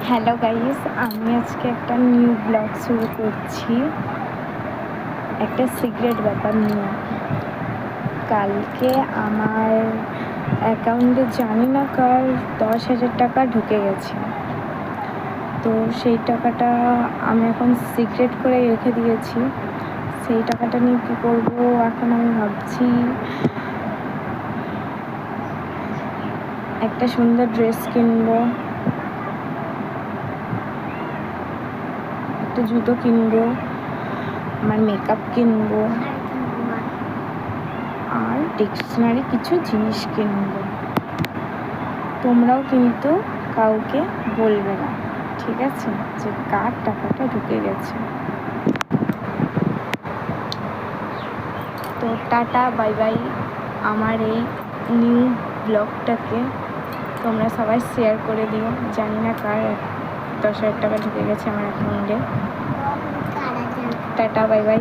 Hello guys, আমি আজকে একটা নিউ ব্লগ শুরু করছি একটা সিক্রেট ব্যাপার নিয়ে। কালকে আমার অ্যাকাউন্টে জানি না কার 10,000 টাকা ঢুকে গেছে। তো সেই টাকাটা আমি এখন সিক্রেট করে রেখে দিয়েছি। সেই টাকাটা নিয়ে কী করবো এখন আমি ভাবছি। একটা সুন্দর ড্রেস কিনবো, একটা জুতো কিনবো, আমার মেকআপ কিনবো, আর ডিকশনারি কিছু জিনিস কিনবো। তোমরাও কিন্তু কাউকে বলবে না, ঠিক আছে, যে কার টাকাটা ঢুকে গেছে। তো টাটা, বাই বাই। আমার এই নিউ ব্লগটাকে তোমরা সবাই শেয়ার করে দিও। জানি না কার 10,000 টাকা ঢুকে গেছে আমার অ্যাকাউন্টে। Tata, bye bye.